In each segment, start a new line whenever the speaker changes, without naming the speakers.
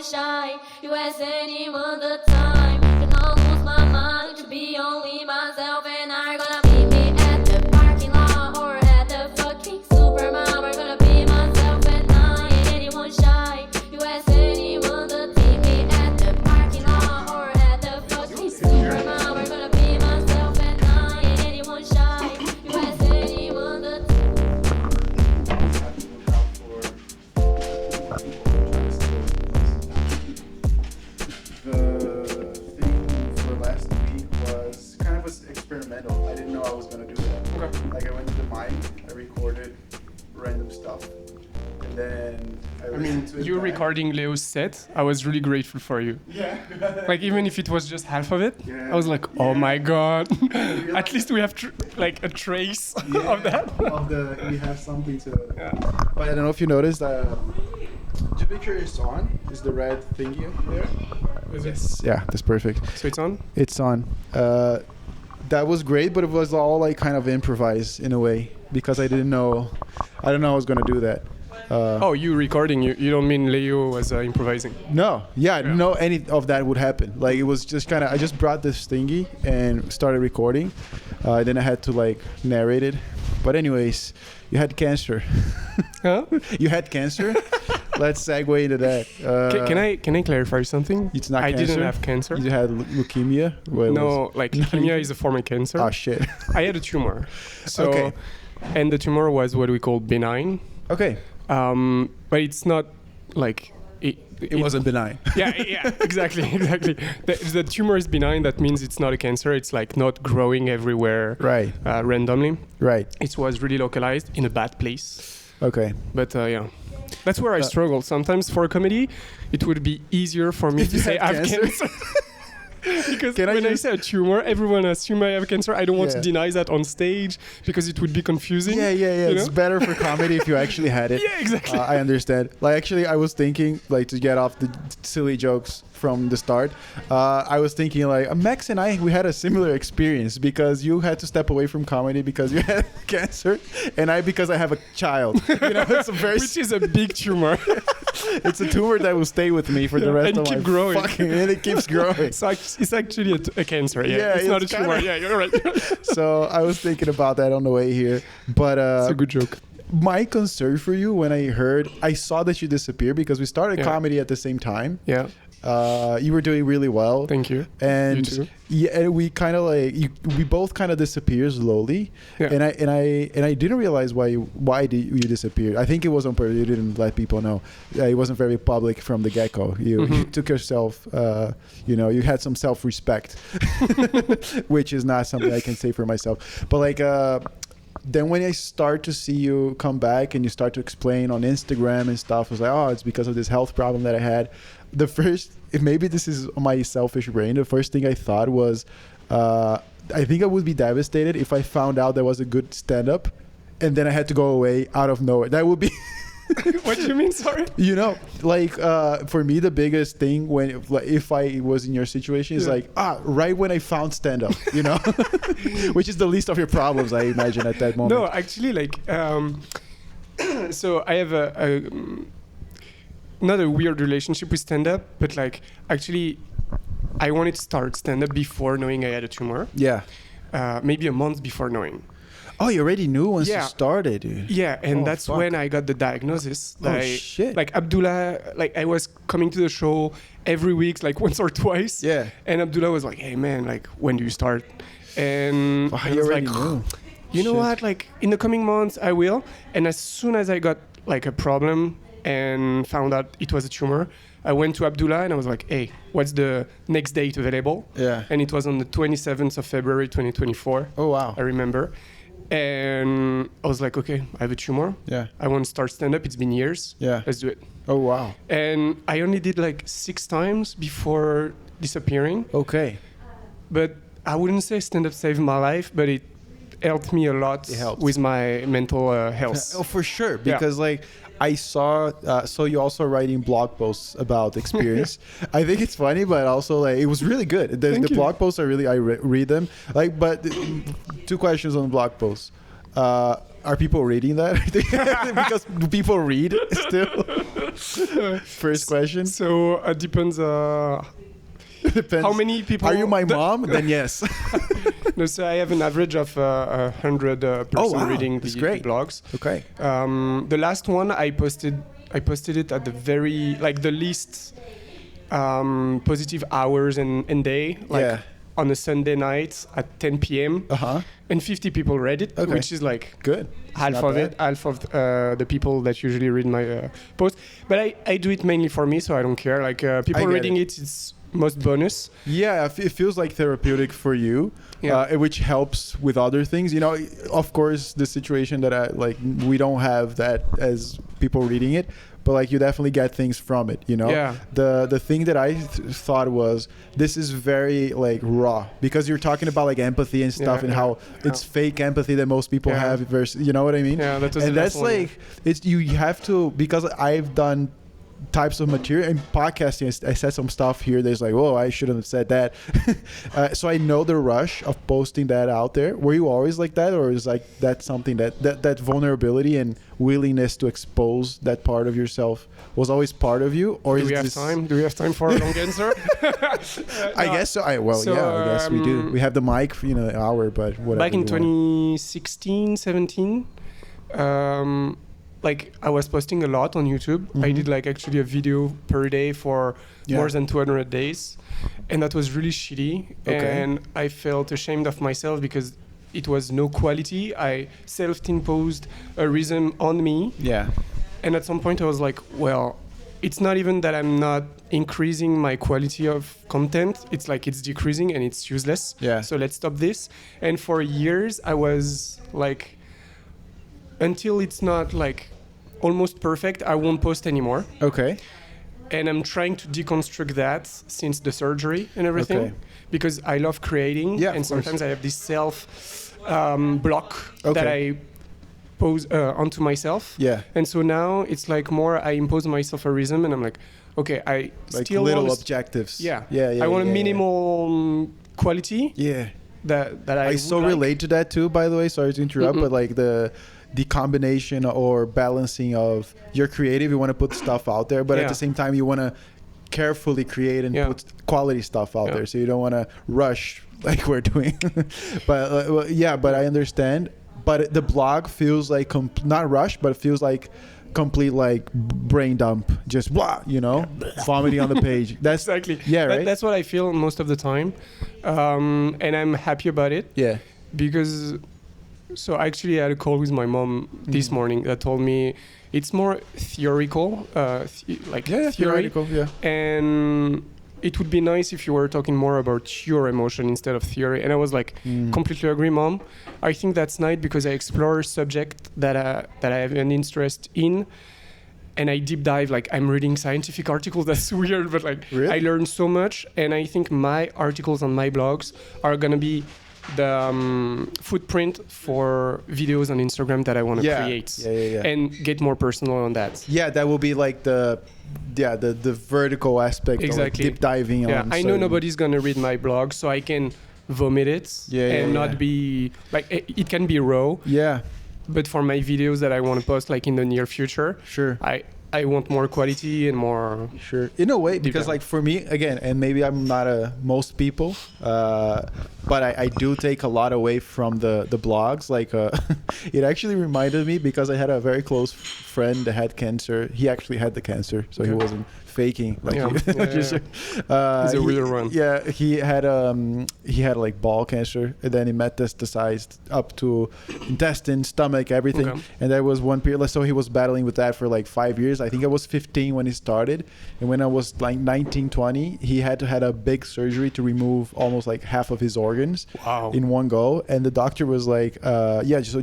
shy. You ask anyone the time. Then I'll lose my mind to be only myself, and I'm gonna meet me at the parking lot or at the fucking supermarket. I'm gonna be myself at night. Ain't anyone shy. You ask anyone the meet me at the parking lot or at the fucking supermarket. I'm gonna be myself at night. Ain't anyone shy. You ask anyone the
The thing for last week was kind of was experimental. I didn't know I was gonna do that.
Okay.
Like I went to the mic, I recorded random stuff, and then
I mean,
listened to it
you
back.
recording Leo's set, I was really grateful for you.
Yeah.
Like, even if it was just half of it,
Yeah.
I was like, oh
Yeah.
my god. At least we have like a trace of that.
Of the we have something to.
Yeah.
But I don't know if you noticed. The picture is on. Is the red thingy up there?
Yes.
Yeah, that's perfect.
So it's on?
It's on. That was great, but it was all like kind of improvised in a way because I didn't know I was gonna do that.
Oh, you recording, you don't mean Leo was improvising?
No, yeah, no, any of that would happen. Like it was just kind of I just brought this thingy and started recording. Then I had to like narrate it. But anyways, you had cancer.
Huh?
You had cancer. Let's segue into that.
Can I clarify something?
It's not
I
cancer?
didn't have cancer.
You had leukemia. Well, it
No,
was-
like leukemia is a form of cancer.
Oh shit.
I had a tumor. So,
Okay.
and the tumor was what we call benign.
Okay.
But it's not like
It wasn't benign.
yeah, exactly. The tumor is benign. That means it's not a cancer. It's like not growing everywhere
Right.
randomly.
Right.
It was really localized in a bad place.
Okay.
But yeah, that's where I struggle. Sometimes for a comedy, it would be easier for me
If
to
you
say I
had
have
cancer.
cancer. Because
Can I
when I
just-
say a tumor, everyone assumes I have cancer. I don't want to
Yeah.
deny that on stage because it would be confusing.
Yeah.
you
It's
know?
better for comedy if you actually had it.
Yeah, exactly.
I understand. Like actually, I was thinking like to get off the silly jokes from the start. I was thinking like Max and we had a similar experience because you had to step away from comedy because you had cancer, and I because I have a child. You know, it's a very
Which is a big tumor.
it's a tumor that will stay with me for the rest
And
of
keep
my
growing.
fucking and it keeps growing.
It's actually a cancer. Yeah,
Yeah,
it's not a
it's
tumor.
kinda-
Yeah, you're right.
So I was thinking about that on the way here, but
It's a good joke.
my concern for you when I saw that you disappeared because we started
Yeah.
comedy at the same time.
Yeah,
You were doing really well.
thank you.
And
You too.
yeah, and we kind of like we both kind of disappear slowly.
Yeah.
And I didn't realize why did you disappear. I think it was on purpose. You didn't let people know. It wasn't very public from the get-go. You took yourself. You had some self-respect, which is not something I can say for myself. But like. Then when I start to see you come back and you start to explain on Instagram and stuff, I was like, oh, it's because of this health problem that I had. The first, maybe this is my selfish brain, the first thing I thought was, I think I would be devastated if I found out there was a good stand-up and then I had to go away out of nowhere. That would be...
What do you mean? Sorry.
You know, like for me, the biggest thing if I was in your situation is like right when I found stand up, you know, which is the least of your problems, I imagine at that moment.
No, actually, like, so I have not a weird relationship with stand up, but like, actually, I wanted to start stand up before knowing I had a tumor.
Yeah.
Maybe a month before knowing.
Oh, you already knew once you
Yeah.
started, dude.
Yeah, and
Oh,
that's
fuck.
when I got the diagnosis.
Oh, shit.
Like Abdullah, like I was coming to the show every week, like once or twice.
Yeah.
And Abdullah was like, "Hey man, like when do you start?" And
Wow,
I
you
was
already
like,
knew.
"You know
Shit.
what? Like in the coming months, I will." And as soon as I got like a problem and found out it was a tumor, I went to Abdullah and I was like, "Hey, what's the next date available?"
Yeah.
And it was on the 27th of February, 2024.
Oh, wow.
I remember. And I was like, okay, I have a tumor.
Yeah.
I want to start stand-up. It's been years.
Yeah.
Let's do it.
Oh, wow.
And I only did like 6 times before disappearing.
Okay.
But I wouldn't say stand-up saved my life, but it helped me a lot
It helped.
with my mental health.
Oh, for sure. Because like I saw you also writing blog posts about the experience. I think it's funny, but also like it was really good. The
Thank you.
blog posts are really I read them. Like, but 2 questions on the blog posts. Are people reading that? Because do people read still? First question.
So it depends.
Depends.
How many people?
Are you my mom? Then yes.
No, so I have an average of 100 person
wow.
reading
That's
the
great.
blogs.
Okay.
The last one I posted it at the very the least positive hours and day,
Yeah.
on a Sunday night at 10 p.m. And 50 people read it,
Okay.
which is
Good.
half
Not
of
bad.
it, half of the people that usually read my post. But I do it mainly for me, so I don't care. People
I get
reading it's most bonus.
Yeah, it feels like therapeutic for you,
Yeah.
which helps with other things. You know, of course, the situation that we don't have that as people reading it, but you definitely get things from it. You know,
Yeah.
The thing that I thought was this is very raw because you're talking about empathy and stuff and how it's fake empathy that most people have versus, you know what I mean?
Yeah, that was
and
the
that's
last one.
it's you have to, because I've done types of material in podcasting. I said some stuff here there's oh, I shouldn't have said that. So I know the rush of posting that out there. Were you always like that, or is that something that vulnerability and willingness to expose that part of yourself was always part of you? Or
Do
is
we have
this
time? Do we have time for a long answer?
I guess so. I guess we do. We have the mic for an hour, but whatever.
Back in
you want.
2016, 17, I was posting a lot on YouTube. I did actually a video per day for more than 200 days, and that was really shitty.
Okay.
And I felt ashamed of myself because it was no quality. I self-imposed a rhythm on me,
Yeah.
and at some point I was like, well, it's not even that I'm not increasing my quality of content. It's it's decreasing and it's useless.
Yeah.
So let's stop this. And for years I was until it's not almost perfect, I won't post anymore.
Okay.
And I'm trying to deconstruct that since the surgery and everything,
Okay.
because I love creating.
Yeah, of
and sometimes
course.
I have this self block that I pose onto myself.
Yeah.
And so now it's more I impose myself a rhythm, and I'm okay, I still
little
want
objectives.
Yeah.
Yeah.
I want a
yeah.
minimal quality
Yeah.
that I
I so relate to that too, by the way. Sorry to interrupt, but the combination or balancing of you're creative, you want to put stuff out there, but at the same time you want to carefully create and put quality stuff out there, so you don't want to rush like we're doing. But but I understand. But the blog feels not rushed, but it feels like complete brain dump, just blah, vomiting on the page. That's
exactly.
Yeah, right.
That's what I feel most of the time, and I'm happy about it.
Yeah.
Because so I actually had a call with my mom this morning that told me it's more theoretical, theory,
theoretical, yeah.
and it would be nice if you were talking more about your emotion instead of theory. And I was completely agree, Mom. I think that's nice because I explore a subject that I have an interest in, and I deep dive. I'm reading scientific articles. That's weird, but
Really?
I learn so much, and I think my articles on my blogs are gonna be the footprint for videos on Instagram that I want to create, and get more personal on that.
Yeah, that will be the vertical aspect,
Exactly.
of deep diving.
Yeah,
on
I know nobody's gonna read my blog, so I can vomit it not be it can be raw.
Yeah,
but for my videos that I want to post in the near future,
sure.
I want more quality and more.
Sure. In a way, because for me, again, and maybe I'm not most people, but I do take a lot away from the blogs. It actually reminded me because I had a very close friend that had cancer. He actually had the cancer, so he wasn't faking.
He's a real one.
Yeah, he had ball cancer, and then he metastasized up to intestine, stomach, everything.
Okay.
And there was one period, so he was battling with that for 5 years. I think I was 15 when he started, and when I was 19, 20, he had a big surgery to remove almost half of his organs in one go. And the doctor was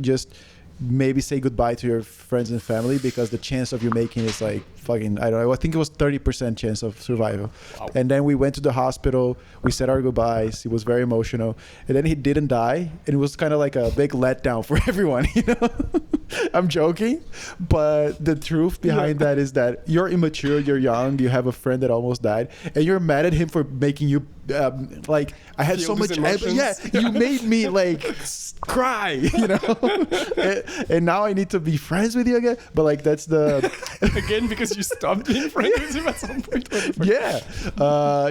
just maybe say goodbye to your friends and family because the chance of you making is fucking, I don't know, I think it was 30% chance of survival. Wow. And then we went to the hospital, we said our goodbyes, it was very emotional, and then he didn't die, and it was kind of like a big letdown for everyone, I'm joking, but the truth behind that is that you're immature, you're young, you have a friend that almost died, and you're mad at him for making you like I had
Feel
so
these
much
emotions.
you made me like cry, you know. And now I need to be friends with you again, but like that's the
Again, because you stopped being friends with him at some point.
yeah.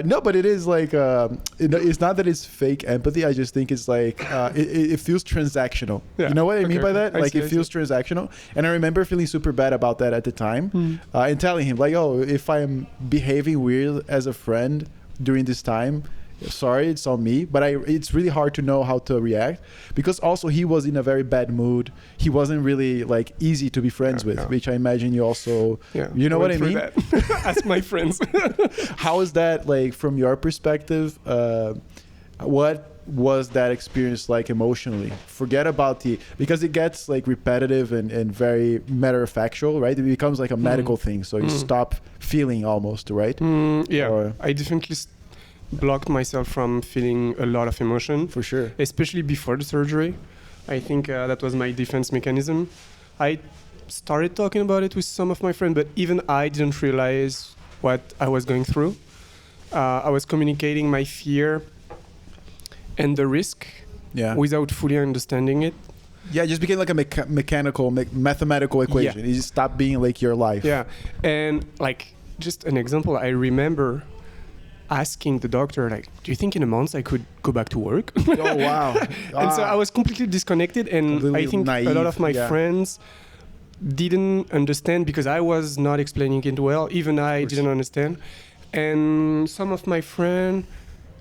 No, but it is like it's not that it's fake empathy. I just think it's like it feels transactional.
Yeah.
You know what I mean
Okay,
by
okay.
that?
I
Like
see,
it
I
feels transactional. And I remember feeling super bad about that at the time, and telling him like, "Oh, if I'm behaving weird as a friend during this time, sorry, it's on me." But it's really hard to know how to react because also he was in a very bad mood. He wasn't really like easy to be friends with,
yeah.
which I imagine you also.
Yeah,
You know what I
went
mean?
through that. Ask my friends.
How is that like from your perspective? What was that experience like emotionally? Forget about because it gets like repetitive and very matter of factual, right? It becomes like a medical thing, so you stop feeling almost, right?
Yeah,
Or-
I definitely blocked myself from feeling a lot of emotion,
For sure.
especially before the surgery. I think that was my defense mechanism. I started talking about it with some of my friends, but even I didn't realize what I was going through. I was communicating my fear and the risk
Yeah.
without fully understanding it.
Yeah, it just became like a mechanical, mathematical equation. It just stopped being like your life.
Yeah, and like just an example, I remember asking the doctor, like, "Do you think in a month I could go back to work?"
Oh wow.
And so I was completely disconnected, and
Completely
I think a
naive,
lot of my
yeah.
friends didn't understand because I was not explaining it well. Even I didn't understand, and some of my friends,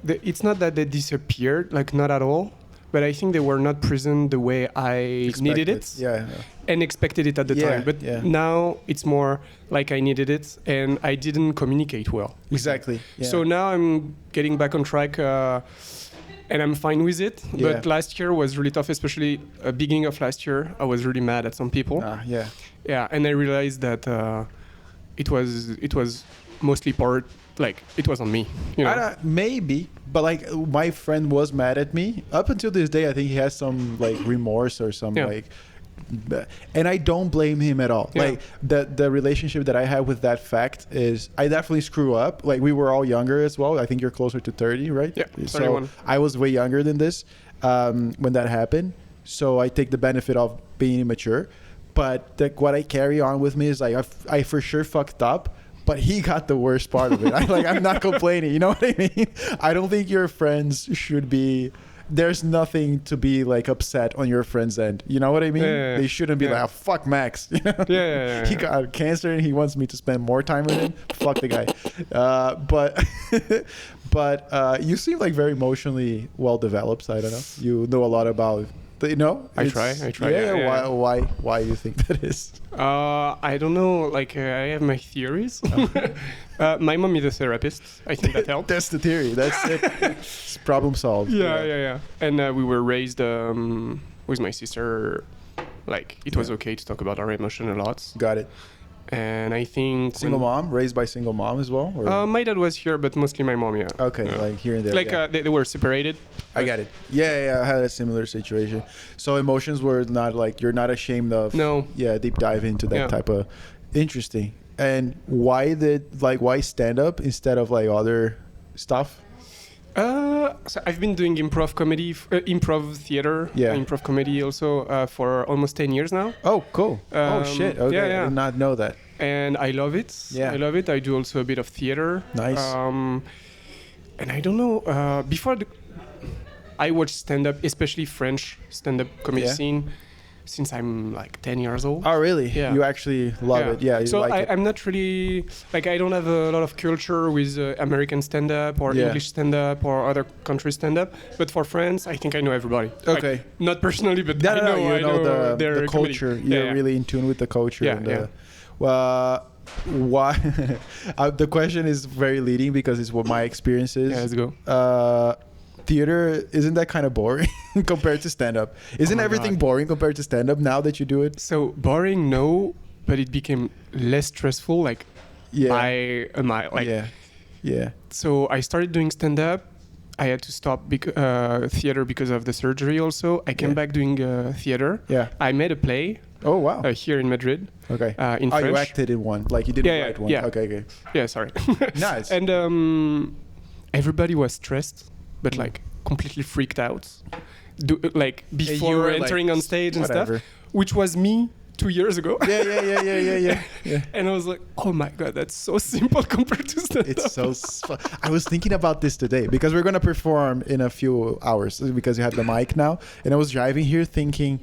it's not that they disappeared, like not at all, but I think they were not present the way I needed it
Yeah.
and expected it at the
Yeah,
time. But
yeah.
now it's more like I needed it, and I didn't communicate well.
Exactly. Yeah.
So now I'm getting back on track, and I'm fine with it.
Yeah.
But last year was really tough, especially beginning of last year. I was really mad at some people.
Yeah.
Yeah, and I realized that it was mostly it was on me. You know?
Maybe, but like my friend was mad at me up until this day. I think he has some like remorse or some
Yeah.
like, and I don't blame him at all.
Yeah.
Like the relationship that I have with that fact is I definitely screw up. Like we were all younger as well. I think you're closer to 30, right?
Yeah,
So
31.
I was way younger than this when that happened. So I take the benefit of being immature. But what I carry on with me is like I for sure fucked up. But he got the worst part of it. I'm not complaining. You know what I mean? I don't think your friends should be. There's nothing to be like upset on your friend's end. You know what I mean?
Yeah.
They shouldn't be
Yeah.
like, oh, fuck Max. You know?
Yeah.
He got cancer and he wants me to spend more time with him. Fuck the guy. But you seem like very emotionally well developed. I don't know. You know a lot about. You know?
I try.
Yeah.
Yeah.
Why do you think that is?
I don't know. Like I have my theories. My mom is a therapist. I think that helped.
That's the theory. That's it. It's problem solved.
Yeah. And we were raised with my sister. Like it was okay to talk about our emotion a lot.
Got it.
And I think
Single mom, raised by single mom as well? Or?
my dad was here, but mostly my mom. Yeah.
Okay,
Yeah.
like here and there.
Like
yeah.
they were separated.
I got it. Yeah, I had a similar situation. So emotions were not like you're not ashamed of.
No.
Yeah, deep dive into that
Yeah.
type of. Interesting. And why stand up instead of like other stuff?
So I've been doing improv comedy, improv theater,
Yeah.
improv comedy also for almost 10 years now.
Oh, cool. Oh shit. Okay,
yeah.
I did not know that.
And I love it.
Yeah.
I love it. I do also a bit of theater.
Nice.
And I don't know, I watch stand-up, especially French stand-up comedy
Yeah.
scene, since I'm like 10 years old.
Oh, really?
Yeah.
You actually love it. Yeah, you
so
like it.
I'm not really, like I don't have a lot of culture with American stand-up or
Yeah.
English stand-up or other country stand-up. But for France, I think I know everybody.
Okay.
Like, not personally, but
No,
I know,
you
I
know
their
the
comedy.
culture. You're
Yeah.
really in tune with the culture.
Yeah,
and
yeah.
Why? The question is very leading because it's what my experience is.
Yeah, let's go.
Theater, isn't that kind of boring compared to stand-up? Isn't
my
everything
God.
boring compared to stand-up now that you do it?
So boring, no, but it became less stressful, like
Yeah.
by a mile. Like,
Yeah.
So I started doing stand-up. I had to stop theater because of the surgery also. I came
Yeah.
back doing theater.
Yeah.
I made a play
Oh wow.
here in Madrid.
Okay.
In French.
You acted in one, like you didn't
Yeah,
write one.
yeah.
Okay.
Yeah, sorry.
Nice.
And everybody was stressed, but like completely freaked out. Like
you
before
were
entering
like,
on stage and
whatever.
stuff, which was me 2 years ago.
Yeah.
And I was like, oh my god, that's so simple compared to stand-up.
It's so. I was thinking about this today because we're gonna perform in a few hours because you have the mic now, and I was driving here thinking,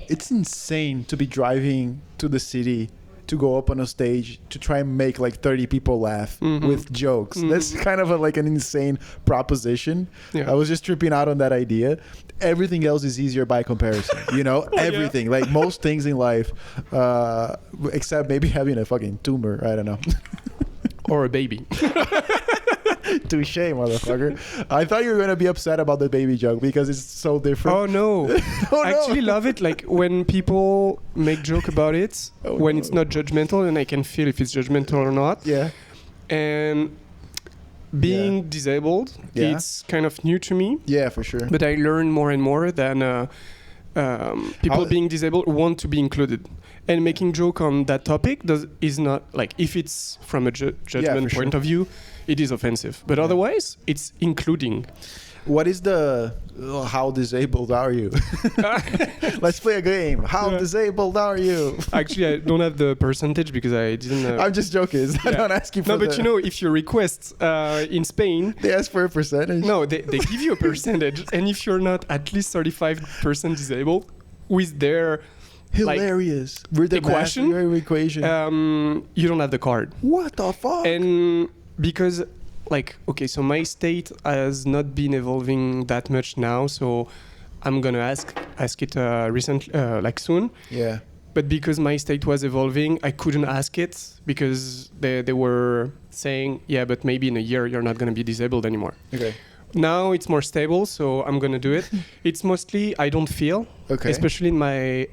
it's insane to be driving to the city to go up on a stage to try and make like 30 people laugh with jokes. That's kind of like an insane proposition.
Yeah.
I was just tripping out on that idea. Everything else is easier by comparison, you know. Everything, like most things in life, except maybe having a fucking tumor. I don't know.
Or a baby.
Touche, motherfucker. I thought you were gonna be upset about the baby joke because it's so different.
Oh no.
Oh,
I
no.
actually love it, like when people make joke about it, when it's not judgmental, and I can feel if it's judgmental or not.
Yeah.
And being disabled,
Yeah.
it's kind of new to me,
Yeah, for sure.
but I learn more and more than people
How-
being disabled want to be included. And making joke on that topic is not like, if it's from a judgment
for
point
sure.
of view, it is offensive. But otherwise, it's including.
What is the how disabled are you? Let's play a game. How
Yeah.
disabled are you?
Actually, I don't have the percentage because I didn't.
I'm just joking. I
Yeah.
don't ask you for
No, but
the-
you know, if you request in Spain,
they ask for a percentage.
no, they give you a percentage, and if you're not at least 35% disabled, with their
Hilarious. We're the
equation?
master equation.
you don't have the card.
What the fuck?
And because, like, okay, so my state has not been evolving that much now, so I'm gonna ask it recently, like soon.
yeah.
But because my state was evolving, I couldn't ask it because they were saying, yeah, but maybe in a year you're not gonna be disabled anymore.
Okay.
Now it's more stable, so I'm gonna do it. It's mostly I don't feel,
Okay.
especially in my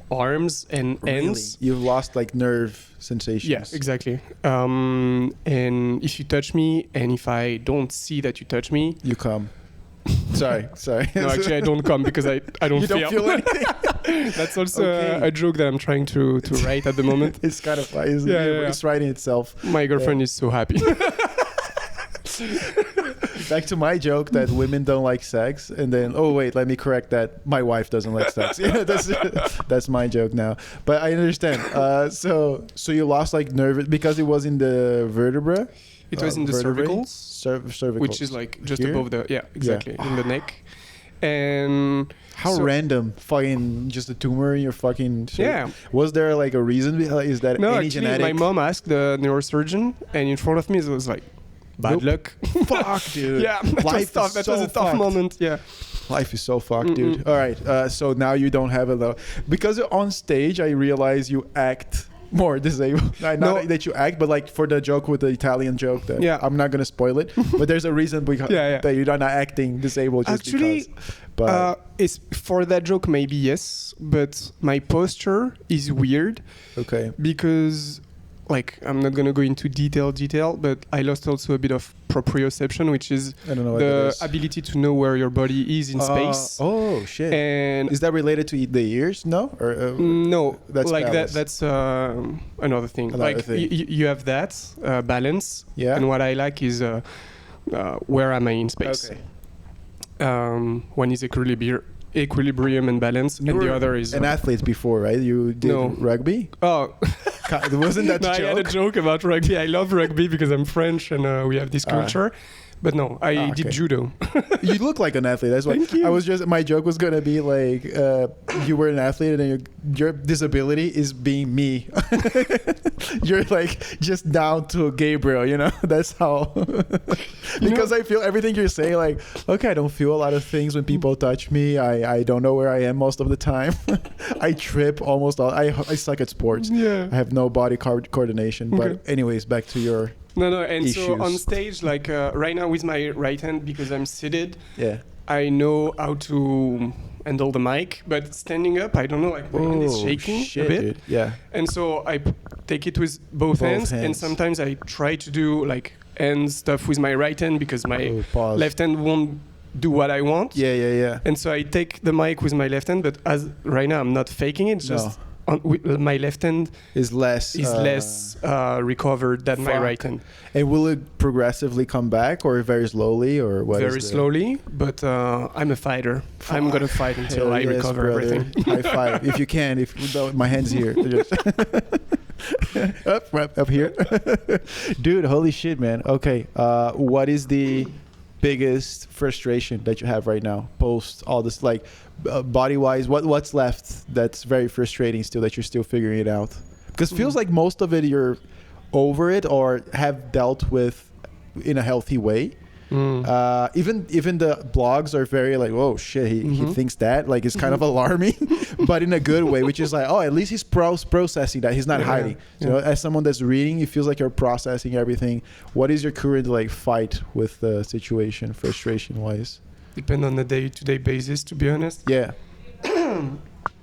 arms and
Really?
ends.
You've lost like nerve sensations.
Yeah, exactly. And if you touch me, and if I don't see that you touch me,
You come. Sorry.
no, actually I don't come because I don't
You
feel.
don't feel anything.
That's also
Okay.
a joke that I'm trying to write at the moment.
It's kind of funny. It's writing itself.
My girlfriend is so happy.
Back to my joke that women don't like sex, and then let me correct that. My wife doesn't like sex. Yeah, that's my joke now. But I understand. So you lost like nerve because it was in the vertebra.
It was in the
vertebrae?
cervicals,
Cervical.
which is like just
Here?
above the exactly in the neck. And
How
so-
random! Fucking just a tumor in your fucking.
Yeah.
Was there like a reason? Is that
No,
any
actually,
genetic?
my mom asked the neurosurgeon, and in front of me it was like, bad
Nope.
luck.
Fuck, dude.
Yeah, that was
Life
tough.
is
That
so
was a tough
fucked.
moment. Yeah.
Life is so fucked, dude. All right, so now you don't have a lot because on stage. I realize you act more disabled. Not
No.
that you act, but like for the joke with the Italian joke. That
Yeah.
I'm not gonna spoil it, but there's a reason because
Yeah.
that you're not acting disabled just
Actually,
because. But
it's for that joke maybe yes, but my posture is weird
okay,
because, like, I'm not gonna go into detail, but I lost also a bit of proprioception, which is
I don't know what
the
that is.
ability to know where your body is in space.
Oh shit!
And
Is that related to the ears? No, or
no,
That's
like
balance.
that's another thing.
Another
Like
thing.
you have that balance,
Yeah.
and what I like is where am I in space?
Okay.
One is equilibrium and balance,
You
and the
were
other is
an athlete before, right? You did
No.
rugby.
oh.
Wasn't that
No, I had a
joke?
joke about rugby. I love rugby because I'm French and we have this culture. But no, I did
okay.
judo.
You look like an athlete. That's why
Thank you.
I was just. My joke was gonna be like, you were an athlete and your disability is being me. You're like just down to Gabriel. You know, that's how. Because I feel everything you're saying. Like, okay, I don't feel a lot of things when people touch me. I don't know where I am most of the time. I trip almost all. I suck at sports.
Yeah.
I have no body coordination. But
Okay.
anyways, back to your.
No, and so
Issues.
on stage, like right now with my right hand, because I'm seated,
Yeah.
I know how to handle the mic, but standing up, I don't know, like my hand is shaking
shit,
a bit.
dude. Yeah.
And so I take it with both hands, and
hands.
sometimes I try to do like hand stuff with my right hand because my
Oh, pause.
left hand won't do what I want.
Yeah.
And so I take the mic with my left hand, but as right now I'm not faking it, just my left hand
is less
recovered than my
fuck.
right hand.
And will it progressively come back, or very slowly, or what?
Very slowly, but I'm a fighter. I'm gonna fight until I recover
brother.
everything.
High five if you can. My hands here. Just up here, dude. Holy shit, man. Okay, what is the biggest frustration that you have right now post all this, like body wise? What's left that's very frustrating still, that you're still figuring it out? Because it feels like most of it you're over it or have dealt with in a healthy way. Even the blogs are very like, oh shit, he thinks that, like, it's kind of alarming, but in a good way, which is like, oh, at least he's processing that, he's not hiding. So as someone that's reading, it feels like you're processing everything. What is your current like fight with the situation, frustration wise?
Depend on the day-to-day basis, to be honest.
Yeah.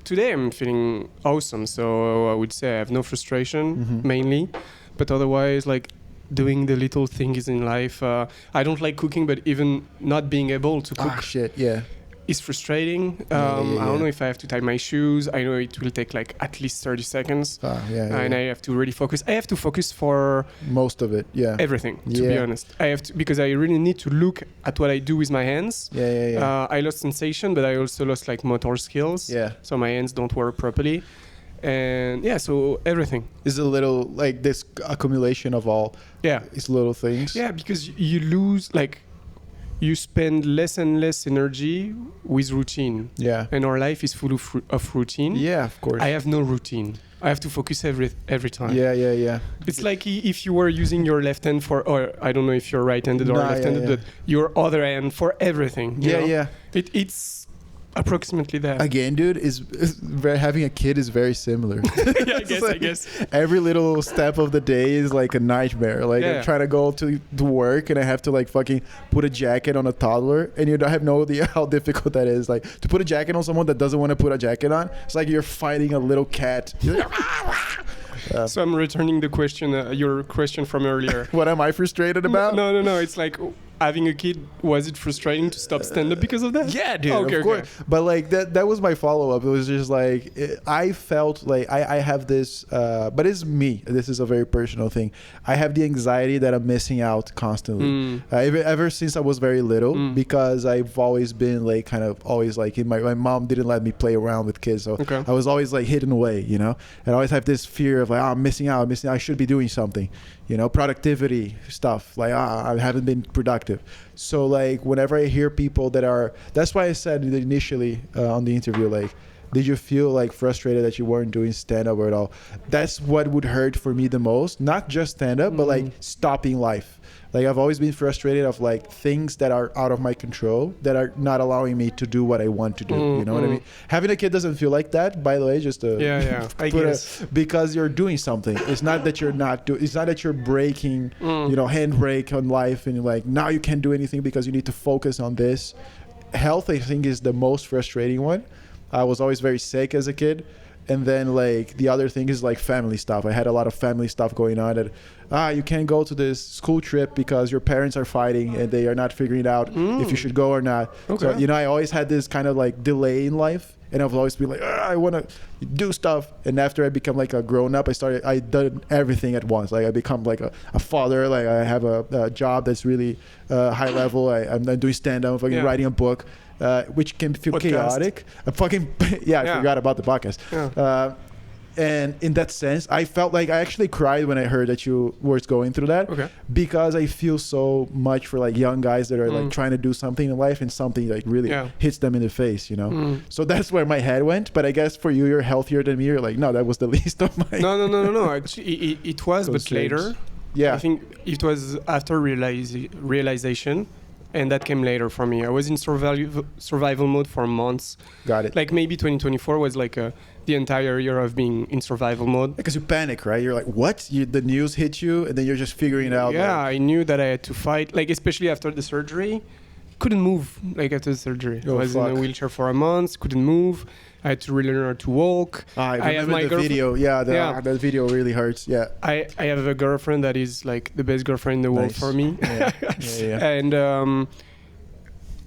Today I'm feeling awesome, so I would say I have no frustration mainly, but otherwise, like, doing the little things in life. I don't like cooking, but even not being able to cook is frustrating. I don't know if I have to tie my shoes. I know it will take like at least 30 seconds. And I have to really focus. I have to focus for
most of it.
Everything, to be honest. I have to, because I really need to look at what I do with my hands. I lost sensation, but I also lost like motor skills. So my hands don't work properly. And so everything
is a little like this accumulation of all these little things.
Because you lose, like, you spend less and less energy with routine. And our life is full of routine.
Of course.
I have no routine. I have to focus every time. It's like if you were using your left hand or I don't know if you're right-handed or left-handed, but your other hand for everything. It's approximately that.
Again, dude, having a kid is very similar.
I guess.
Every little step of the day is like a nightmare. Like I'm trying to go to work and I have to like fucking put a jacket on a toddler, and you don't have no idea how difficult that is. Like to put a jacket on someone that doesn't want to put a jacket on, it's like you're fighting a little cat.
So I'm returning the question, your question from earlier.
What am I frustrated about?
No. It's like, having a kid, was it frustrating to stop stand-up because of that?
Yeah, dude, of course. But like that was my follow-up. It was just like, I felt like I have this, but it's me. This is a very personal thing. I have the anxiety that I'm missing out constantly. Ever since I was very little, because I've always been like kind of always like my mom didn't let me play around with kids, so I was always like hidden away, you know. And I always have this fear of like, oh, I'm missing out. I should be doing something, you know, productivity stuff. Like, I haven't been productive. So like whenever I hear people that's why I said initially on the interview, like, did you feel like frustrated that you weren't doing stand-up or at all? That's what would hurt for me the most. Not just stand-up, but like stopping life. Like I've always been frustrated of like things that are out of my control that are not allowing me to do what I want to do. You know what I mean? Having a kid doesn't feel like that, by the way. Just
I guess
because you're doing something. It's not that you're not it's not that you're breaking, you know, handbrake on life and like now you can't do anything because you need to focus on this. Health, I think, is the most frustrating one. I was always very sick as a kid. And then like the other thing is like family stuff. I had a lot of family stuff going on that you can't go to this school trip because your parents are fighting and they are not figuring out if you should go or not. So, you know, I always had this kind of like delay in life, and I've always been like, I want to do stuff. And after I become like a grown up, I did everything at once. Like I become like a father. Like I have a job that's really high level. I'm doing stand up, writing a book. Which can feel chaotic. I forgot about the podcast. And in that sense, I felt like I actually cried when I heard that you were going through that. Because I feel so much for like young guys that are like trying to do something in life and something like really hits them in the face, you know. So that's where my head went. But I guess for you, you're healthier than me. You're like, no, that was the least of my.
No. Actually, it was, but later. I think it was after realization. And that came later for me. I was in survival mode for months.
Got it.
Like maybe 2024 was like the entire year of being in survival mode.
Because you panic, right? You're like, what? The news hit you, and then you're just figuring it out.
Yeah, I knew that I had to fight. Like especially after the surgery, couldn't move. Like after the surgery, I was in a wheelchair for a month. Couldn't move. I had to relearn how to walk.
I remember the video. That video really hurts. Yeah.
I have a girlfriend that is like the best girlfriend in the world for me. And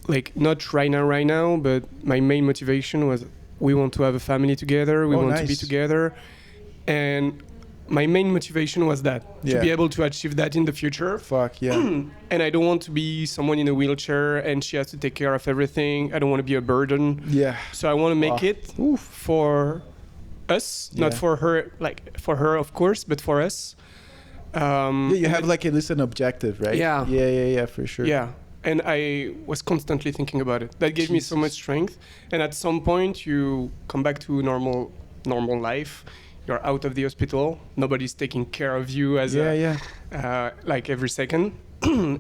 like not right now, but my main motivation was we want to have a family together. We
Oh,
want to be
nice.
together. And my main motivation was that, to
Yeah.
be able to achieve that in the future.
Fuck yeah.
And I don't want to be someone in a wheelchair and she has to take care of everything. I don't want to be a burden.
Yeah.
So I want to make
Oh.
it for us, not
Yeah.
for her, like for her, of course, but for us.
Yeah, you have like at least an objective, right?
Yeah.
Yeah, for sure.
Yeah. And I was constantly thinking about it. That gave me so much strength. And at some point, you come back to normal life. You're out of the hospital. Nobody's taking care of you as like every second.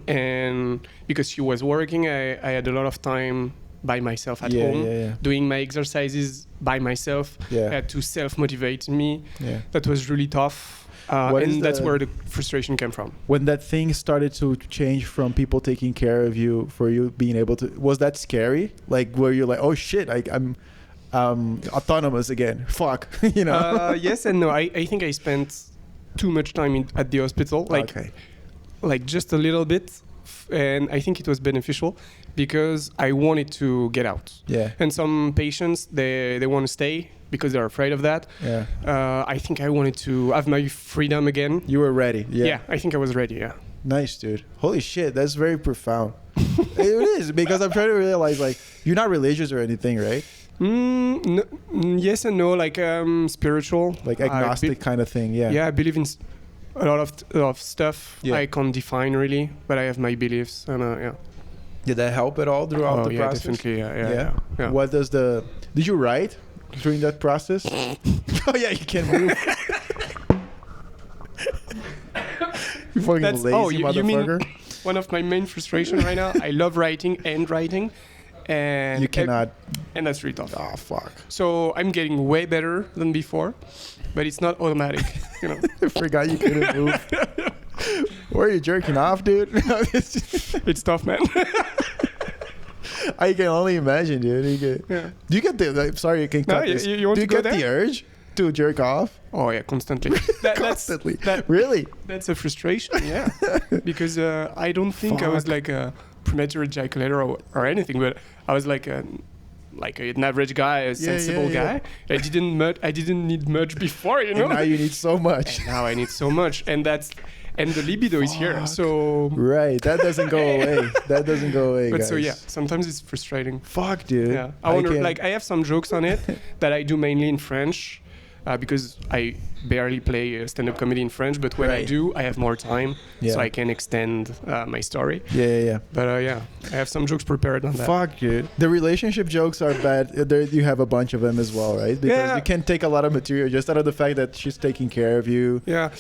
And because she was working, I had a lot of time by myself at home, doing my exercises by myself.
Yeah.
I had to self-motivate me.
Yeah.
That was really tough.
What is
And that's
the-
where the frustration came from.
When that thing started to change from people taking care of you for you being able to, was that scary? Like where you're like, oh shit, I'm autonomous again. Fuck, you know?
Yes and no. I think I spent too much time at the hospital, like just a little bit, and I think it was beneficial because I wanted to get out.
Yeah.
And some patients they want to stay because they're afraid of that.
Yeah.
I think I wanted to have my freedom again.
You were ready.
Yeah, I think I was ready. Yeah.
Nice, dude. Holy shit, that's very profound. It is, because I'm trying to realize, like, you're not religious or anything, right?
Yes and no, like spiritual,
Like agnostic kind of thing. Yeah.
Yeah, I believe in a lot of stuff.
Yeah.
I can't define really, but I have my beliefs, and yeah.
Did that help at all throughout the process?
Definitely. Yeah.
What does did you write during that process? Oh yeah, you can't move. You fucking lazy
you
motherfucker.
mean one of my main frustration right now? I love writing, and
You cannot.
and that's really tough.
Oh fuck.
So I'm getting way better than before, but it's not automatic. You know,
I forgot you couldn't move. Where are you jerking off, dude?
it's tough, man.
I can only imagine, dude.
Yeah.
Do you get the? Like, sorry, you can cut
No,
this.
you want
Do you
to go
get the
there?
urge to jerk off?
Oh yeah, constantly.
Constantly.
That,
Really?
That's a frustration, yeah. Because I don't think I was
Fuck.
like a premature ejaculator or anything, but I was like an average guy, a sensible
yeah.
guy. I didn't need much before, you know.
And now you need so much.
And now I need so much, and the libido is here.
Fuck.
So
Right. That doesn't go away. That doesn't go away,
but
guys.
so yeah, sometimes it's frustrating.
Fuck, dude.
Yeah, I wonder.
can-
Like I have some jokes on it that I do mainly in French. Because I barely play stand-up comedy in French, but when I
Right.
do, I have more time,
Yeah.
so I can extend my story.
Yeah.
But yeah, I have some jokes prepared on that.
Fuck, dude. The relationship jokes are bad. There, you have a bunch of them as well, right? Because
Yeah.
you can take a lot of material just out of the fact that she's taking care of you.
Yeah,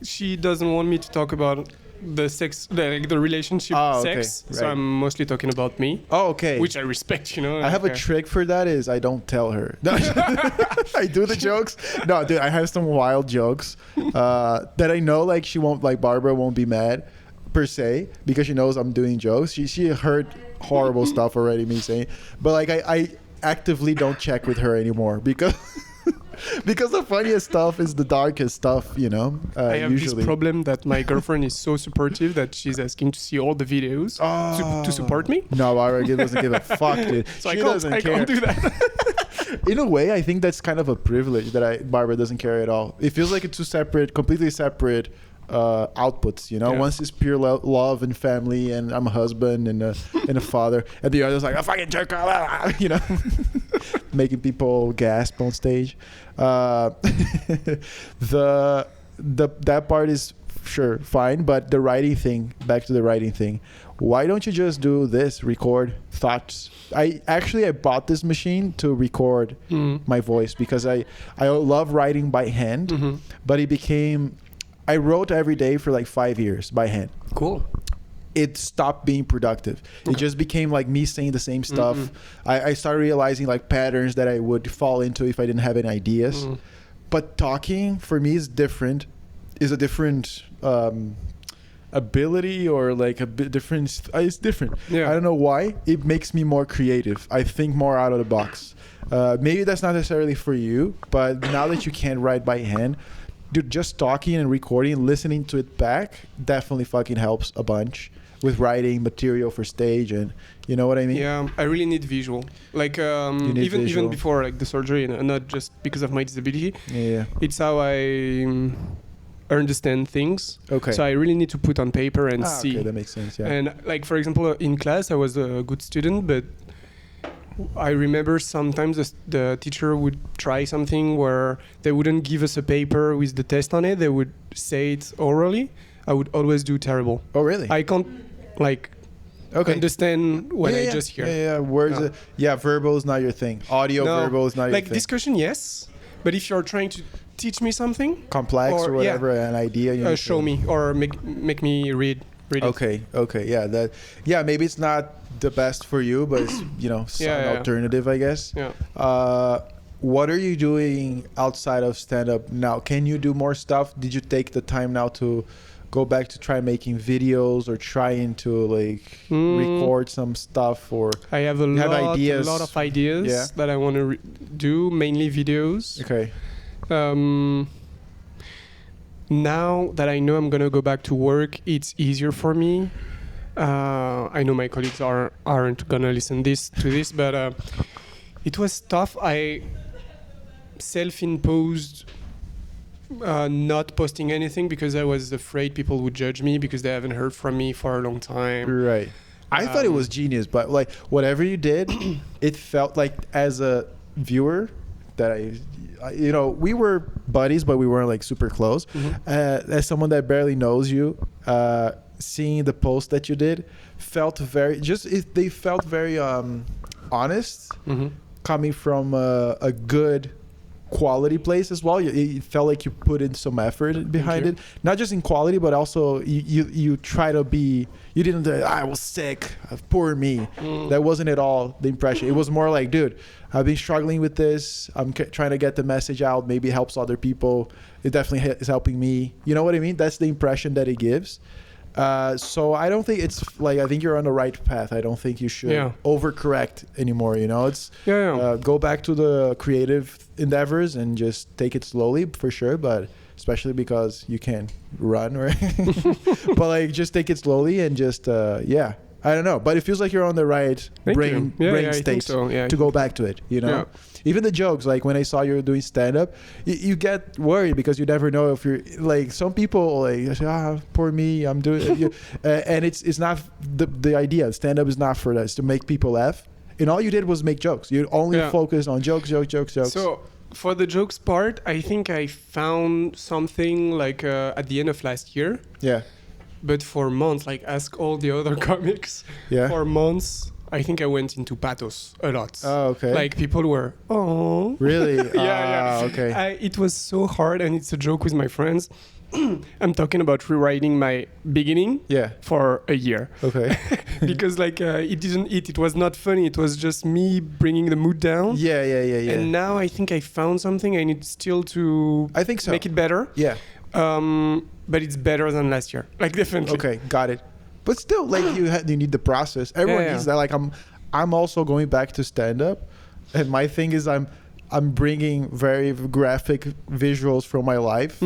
she doesn't want me to talk about the sex, the relationship
Okay,
sex. So
right.
I'm mostly talking about me,
Oh, okay.
which I respect, you know.
I have a
like,
trick for that is I don't tell her. No, I do the jokes. No, dude, I have some wild jokes that I know like she won't, like Barbara won't be mad per se because she knows I'm doing jokes. She heard horrible stuff already me saying, but like I actively don't check with her anymore because because the funniest stuff is the darkest stuff, you know.
I have
Usually.
this problem that my girlfriend is so supportive that she's asking to see all the videos to support me.
No, Barbara doesn't give a fuck, dude.
So
She
I
doesn't
can't
care.
do that.
In a way, I think that's kind of a privilege that Barbara doesn't care at all. It feels like it's two separate, completely separate outputs. You know,
Yeah.
one is pure love and family, and I'm a husband and a father, and the other's like a fucking jerk off, you know, making people gasp on stage. That part is sure fine, but the writing thing. Back to the writing thing. Why don't you just do this? Record thoughts. I bought this machine to record my voice because I love writing by hand, but it became. I wrote every day for like 5 years by hand.
Cool.
It stopped being productive. It just became like me saying the same stuff. I started realizing like patterns that I would fall into if I didn't have any ideas. But talking for me is different. Is a different ability or like a bit different. It's different.
Yeah.
I don't know why. It makes me more creative. I think more out of the box. Maybe that's not necessarily for you, but now that you can write by hand, dude, just talking and recording, listening to it back definitely fucking helps a bunch. with writing material for stage, and you know what I mean?
Yeah, I really need visual. Like
need
even
visual.
before like the surgery, and not just because of my disability.
Yeah.
It's how I understand things.
Okay.
So I really need to put on paper and see.
Okay, that makes sense. Yeah.
And like for example, in class I was a good student, but I remember sometimes the teacher would try something where they wouldn't give us a paper with the test on it. They would say it orally. I would always do terrible.
Oh, really?
I can't like
Okay.
understand what I just hear.
Yeah. Words.
Yeah.
Yeah, verbal is not your thing. Audio,
No,
verbal is not your
like
thing.
discussion, yes. But if you're trying to teach me something,
Complex or
or,
whatever, an idea. You need
show
to-
me or make me read it.
Okay. Yeah, maybe it's not the best for you, but it's some
Yeah.
alternative, I guess.
Yeah.
What are you doing outside of stand-up now? Can you do more stuff? Did you take the time now to go back to try making videos or trying to record some stuff? Or
I have a
have
lot
ideas?
of ideas
Yeah.
that I want to do, mainly videos.
okay,
Now that I know I'm gonna go back to work, it's easier for me. I know my colleagues aren't gonna listen to this, but it was tough. I self-imposed not posting anything because I was afraid people would judge me because they haven't heard from me for a long time.
right. I thought it was genius, but like whatever you did, it felt like as a viewer that we were buddies, but we weren't like super close. As someone that barely knows you, seeing the post that you did felt they felt very honest, coming from a good quality place as well. It felt like you put in some effort behind it, not just in quality, but also you try to be. You didn't say, I was sick, poor me. That wasn't at all the impression. It was more like, dude, I've been struggling with this. I'm trying to get the message out. Maybe it helps other people. It definitely is helping me. You know what I mean? That's the impression that it gives. So I don't think it's like, I think you're on the right path. I don't think you should overcorrect anymore. It's go back to the creative endeavors and just take it slowly for sure. But especially because you can't run, right? But like just take it slowly and just I don't know, but it feels like you're on the right brain state to go back to it. Even the jokes, like when I saw you doing stand-up, you get worried because you never know if you're like, some people like say, poor me, I'm doing it. And it's not the idea. Stand-up is not for that. It's to make people laugh. And all you did was make jokes. You only focused on jokes.
So for the jokes part, I think I found something like at the end of last year.
Yeah.
But for months, like ask all the other comics.
Yeah.
For months, I think I went into pathos a lot.
Oh, okay.
Like people were, oh.
Really?
Yeah.
Okay.
It was so hard, and it's a joke with my friends. I'm talking about rewriting my beginning for a year.
Okay.
Because like it didn't eat. It was not funny. It was just me bringing the mood down.
Yeah.
And now I think I found something. I need still to
I think so.
make it better.
Yeah.
But it's better than last year. Like definitely.
Okay, got it. But still, like you need the process. Everyone needs that. Like I'm also going back to stand up, and my thing is I'm bringing very graphic visuals from my life.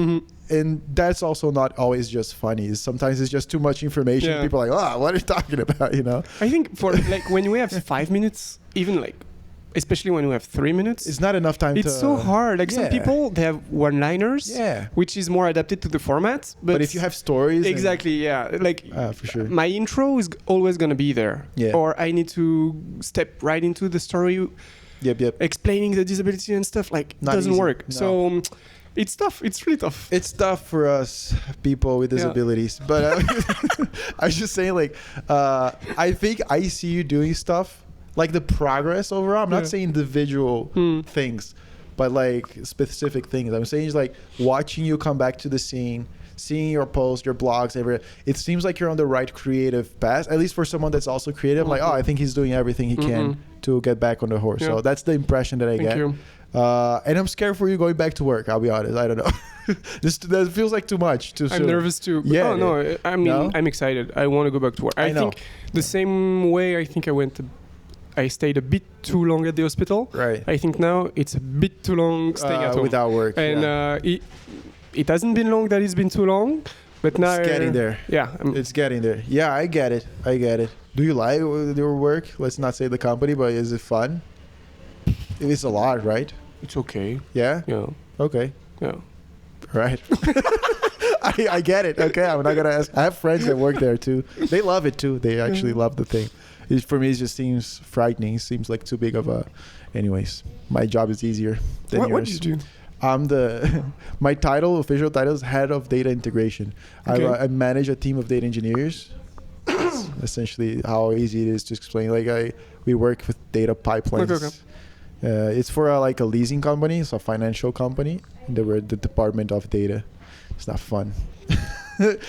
And that's also not always just funny. Sometimes it's just too much information.
Yeah.
People are like, what are you talking about?
I think for like when we have 5 minutes, even like, especially when we have 3 minutes,
it's not enough time.
It's so hard. Like some people, they have one-liners, which is more adapted to the format. But
if you have stories,
exactly, like
for sure,
my intro is always gonna be there.
Yeah.
Or I need to step right into the story.
Yep.
Explaining the disability and stuff
Not
doesn't
easy.
work.
No.
So it's tough. It's really tough.
It's tough for us people with disabilities. But I was just saying, like, I think I see you doing stuff, like the progress overall. I'm not saying individual things, but like specific things. I'm saying is like watching you come back to the scene, seeing your posts, your blogs, everything. It seems like you're on the right creative path, at least for someone that's also creative. Like, I think he's doing everything he can to get back on the horse. So that's the impression that I get.
Thank you.
And I'm scared for you going back to work. I'll be honest. I don't know. That feels like too much. Too soon.
I'm nervous too.
Yeah.
Oh no. I mean, I'm excited. I want to go back to work. I think the same way. I think I stayed a bit too long at the hospital.
Right.
I think now it's a bit too long staying at home
without work.
And it hasn't been long that it's been too long, But now
It's getting there.
Yeah,
It's getting there. Yeah, I get it. Do you like your work? Let's not say the company, but is it fun? It's a lot, right?
it's okay.
Yeah?
Yeah,
Okay.
yeah.
Right. I get it. Okay, I'm not gonna ask. I have friends that work there too. They love it too. They actually love the thing. For me, it just seems frightening. It seems like too big of a. Anyways, my job is easier than yours.
What do you do?
I'm my official title is head of data integration.
Okay.
I manage a team of data engineers. That's essentially how easy it is to explain. We work with data pipelines.
Okay.
It's for a leasing company. It's a financial company. We're the department of data. It's not fun,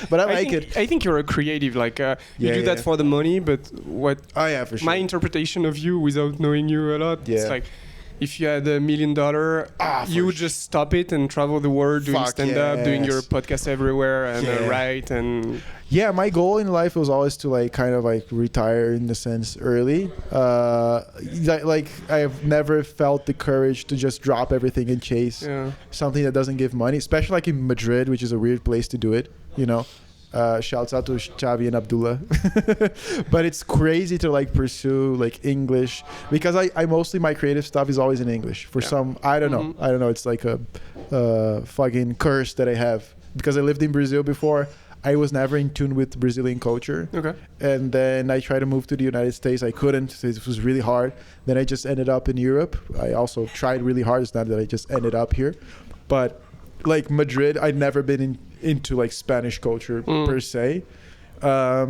but I like it.
I think you're a creative. You do that for the money, but what?
Oh yeah, for sure.
My interpretation of you, without knowing you a lot, it's like if you had $1 million, you would just stop it and travel the world doing stand-up, doing your podcast everywhere, and write and.
Yeah, my goal in life was always to retire in the sense early. I have never felt the courage to just drop everything and chase something that doesn't give money, especially like in Madrid, which is a weird place to do it. You know, shouts out to Xavi and Abdullah. But it's crazy to pursue English because I mostly my creative stuff is always in English. For some, I don't know. It's like a fucking curse that I have because I lived in Brazil before. I was never in tune with Brazilian culture. Okay. And then I tried to move to the United States. I couldn't. It was really hard. Then I just ended up in Europe. I also tried really hard. It's not that I just ended up here. But Madrid, I'd never been into Spanish culture per se. I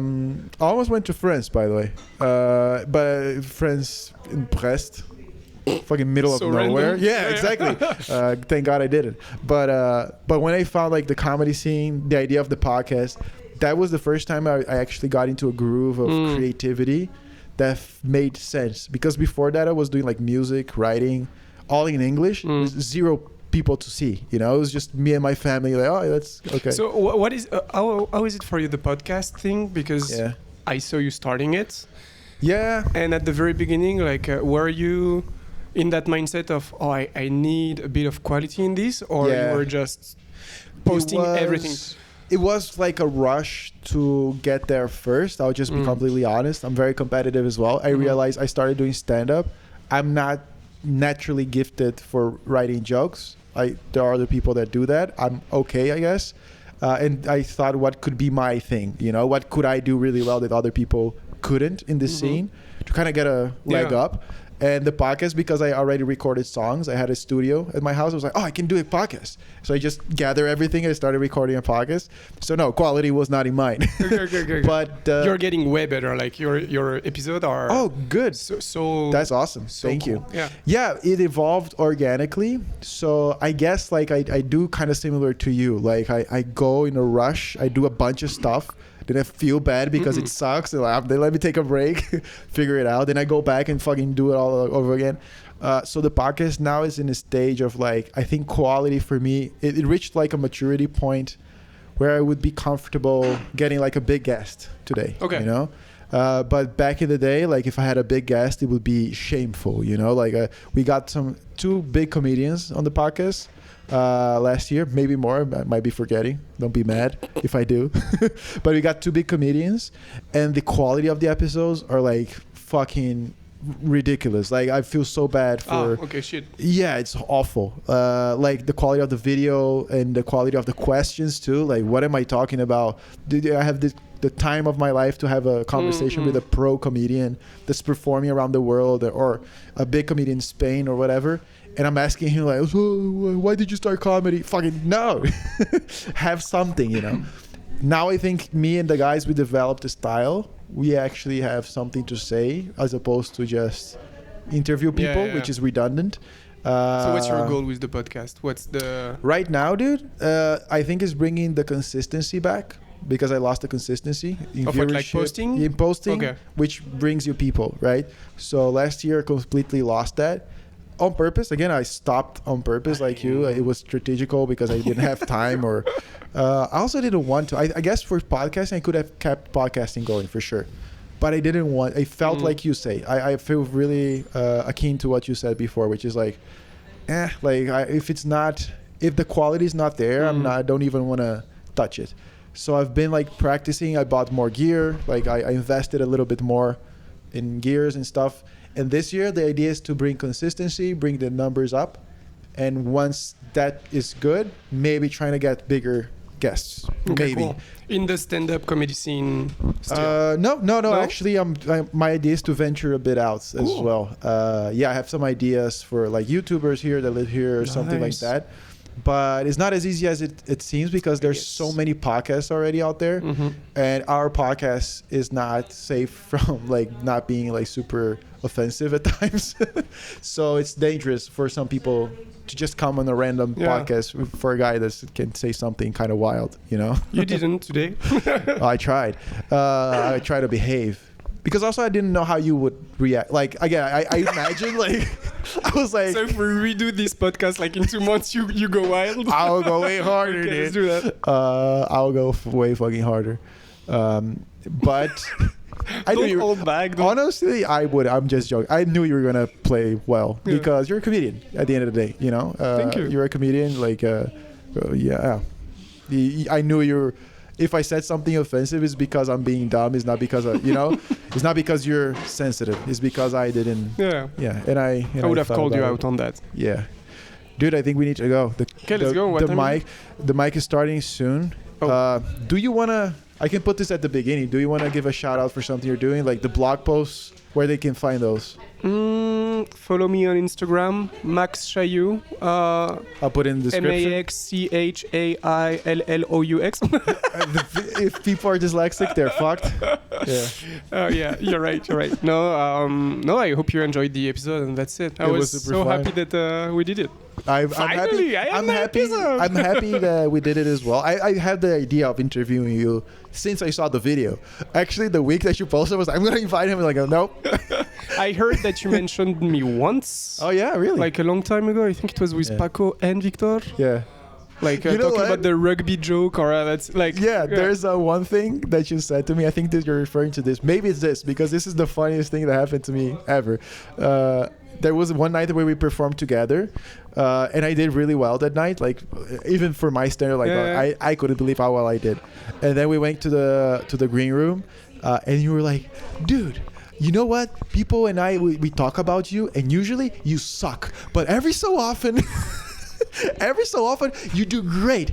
almost went to France, by the way. But France in Brest. Fucking middle of nowhere.
Random.
Yeah, exactly. Thank God I did it. But when I found the comedy scene, the idea of the podcast, that was the first time I actually got into a groove of creativity that made sense. Because before that I was doing music, writing, all in English. Zero people to see. It was just me and my family. That's okay.
So what is how is it for you, the podcast thing? Because I saw you starting it.
Yeah.
And at the very beginning, were you in that mindset of, I need a bit of quality in this, or you were just posting everything?
It was a rush to get there first. I'll just be completely honest. I'm very competitive as well. I realized I started doing stand-up. I'm not naturally gifted for writing jokes. There are other people that do that. I'm okay, I guess. And I thought, what could be my thing? What could I do really well that other people couldn't in this scene to kind of get a leg up? And the podcast, because I already recorded songs, I had a studio at my house. I was like, I can do a podcast. So I just gather everything. I started recording a podcast. So no, quality was not in mind.
Okay. But you're getting way better. Your episode are
good.
So
that's awesome.
So
Thank
cool.
you. Yeah, it evolved organically. So I guess I do kind of similar to you. I go in a rush. I do a bunch of stuff. Then I feel bad because it sucks. Then let me take a break, figure it out. Then I go back and fucking do it all over again. So the podcast now is in a stage of I think quality for me, it reached a maturity point where I would be comfortable getting a big guest today. Okay. But back in the day, if I had a big guest, it would be shameful. We got two big comedians on the podcast. Last year, maybe more. I might be forgetting. Don't be mad if I do. But we got two big comedians, and the quality of the episodes are fucking ridiculous. I feel so bad for.
Okay, shit.
Yeah, it's awful. The quality of the video and the quality of the questions too. What am I talking about? I have the time of my life to have a conversation with a pro comedian that's performing around the world, or a big comedian in Spain or whatever. And I'm asking him why did you start comedy? Fucking no. Have something, Now I think me and the guys, we developed a style. We actually have something to say as opposed to just interview people, which is redundant.
So what's your goal with the podcast? What's the...
Right now, dude, I think it's bringing the consistency back. Because I lost the consistency in
posting?
In posting, which brings you people, right? So last year I completely lost that. On purpose. Again, I stopped on purpose like you. It was strategical because I didn't have time, or I also didn't want to. I guess for podcasting, I could have kept podcasting going for sure. But I didn't want, I felt like you say, I feel really akin to what you said before, which is if the quality is not there, I don't even want to touch it. So I've been like practicing. I bought more gear. Like I invested a little bit more in gears and stuff. And this year the idea is to bring consistency, bring the numbers up. And once that is good, maybe trying to get bigger guests.
Okay,
Maybe.
cool. In the stand-up comedy scene still?
No. Actually, my idea is to venture a bit out as
Cool.
well. Yeah, I have some ideas for like YouTubers here that live here or something like
Nice.
that. But it's not as easy as it seems because there's
Yes.
so many podcasts already out there, and our podcast is not safe from like not being like super offensive at times. So it's dangerous for some people to just come on a random
Yeah.
podcast for a guy that can say something kind of wild, you know.
You didn't today.
I tried. I tried to behave. Because also I didn't know how you would react. Like, again, I imagine, like, I was like,
So if we redo this podcast, like in 2 months, you go wild.
I'll go way harder,
Okay,
dude.
let's do that.
I'll go way fucking harder. But I knew
Don't
you.
hold back. Don't.
Honestly, I would. I'm just joking. I knew you were gonna play well
Yeah.
because you're a comedian. At the end of the day, you know.
Thank you.
You're a comedian. Like, yeah. I knew you're. If I said something offensive, it's because I'm being dumb. It's not because you know. It's not because you're sensitive. It's because I didn't.
Yeah.
Yeah, and I
I would have
thought
called you
about
out on that.
it. Yeah, dude, I think we need to go.
Okay, let's go. What
The
time is
the mic is starting soon.
Oh.
Do you wanna? I can put this at the beginning. Do you wanna give a shout out for something you're doing, like the blog posts, where they can find those?
Follow me on Instagram, Max Chaillou.
I'll put it in the description.
MAXCHAILLOUX.
If people are dyslexic, they're fucked. Yeah.
Yeah, you're right. No, I hope you enjoyed the episode, and that's it. I
It
was
was super
so
fun.
happy that we did it. Finally, I am
I'm
the
happy.
episode.
I'm happy that we did it as well. I had the idea of interviewing you since I saw the video. Actually, the week that you posted was I'm gonna invite him. Like, nope.
I heard that you mentioned me once.
Oh yeah, really?
Like a long time ago. I think it was with
Yeah.
Paco and Victor.
Yeah.
Like
You know
talking
what?
about the rugby joke, or that's like
Yeah, there's one thing that you said to me. I think that you're referring to this. Maybe it's this because this is the funniest thing that happened to me ever. There was one night where we performed together, and I did really well that night. Like even for my standard, like
Yeah.
I couldn't believe how well I did. And then we went to the green room, and you were like, "Dude, you know what? People and we talk about you, and usually you suck, but every so often." Every so often, you do great,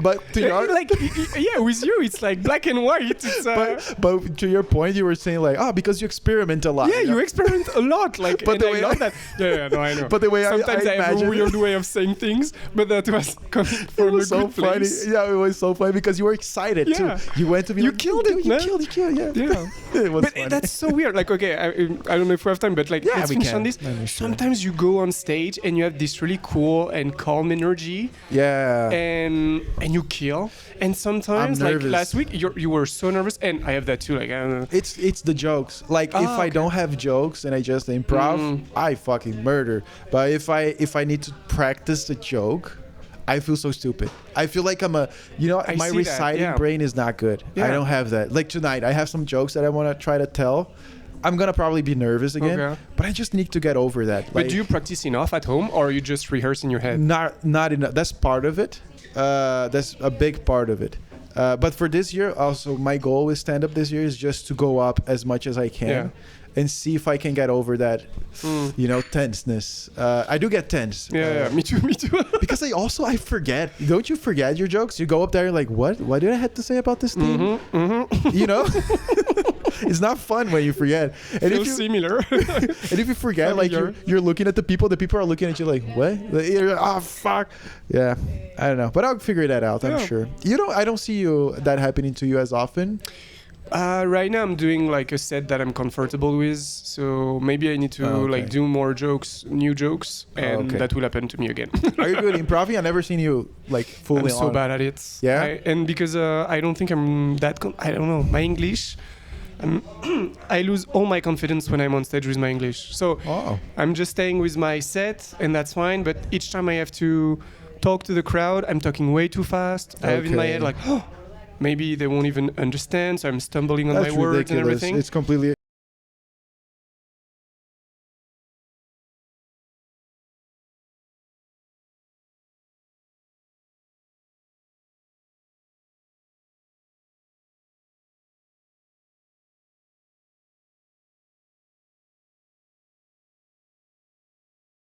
but to your
like yeah, with you it's like black and white. It's
but to your point, you were saying like, because you experiment a lot.
yeah, you experiment a lot. Like,
But
and
the
I
way
love
I-
that. Yeah, no, I know.
But the way
sometimes
I
I have a
imagine-
weird way of saying things, but that was coming
It
from a
was so
good
funny.
place.
Yeah, it was so funny because you were excited
Yeah.
too. You went to be
You
like,
killed
"Dude,
it,
you
man."
killed, yeah.
Yeah.
It was
But
funny.
that's so weird. Like, okay, I don't know if we have time, but like,
Yeah,
let's
we
finish
can.
on this.
No, no, sure.
Sometimes you go on stage and you have this really cool and calm energy,
Yeah.
and you kill. And sometimes,
I'm
like
nervous.
last week, you were so nervous, and I have that too. Like, I don't know.
It's the jokes. Like if I
okay.
don't have jokes and I just improv, I fucking murder. But if I need to practice the joke, I feel so stupid. I feel like I'm
I
my
see that,
reciting
yeah.
brain is not good. I
Yeah.
don't have that. Like tonight, I have some jokes that I want to try to tell. I'm gonna probably be nervous again,
Okay.
but I just need to get over that.
But do you practice enough at home, or you just rehearse in your head?
Not enough. That's part of it. That's a big part of it. But for this year, also my goal with stand up this year is just to go up as much as I can,
Yeah.
and see if I can get over that, tenseness. I do get tense.
Yeah, me too.
Because I forget. Don't you forget your jokes? You go up there and like, what? What did I have to say about this thing? You know, it's not fun when you forget. And
Feels similar.
and if you forget, like
Familiar.
you're looking at the people are looking at you like, what? Like, you're, oh fuck. Yeah, I don't know, but I'll figure that out. I'm
Yeah.
sure. I don't see that happening to you as often.
Right now I'm doing like a set that I'm comfortable with, so maybe I need to
Oh, okay.
like do more jokes, new jokes, and
okay.
that will happen to me again.
Are you good improving? I've never seen you like fully
I'm so
on.
bad at it.
Yeah?
And because I don't think I'm that. I don't know my English. I lose all my confidence when I'm on stage with my English. So
Oh.
I'm just staying with my set, and that's fine. But each time I have to talk to the crowd, I'm talking way too fast. I have in my
Okay.
head like, maybe they won't even understand, so I'm stumbling on
That's
my words and
ridiculous.
everything.
It's completely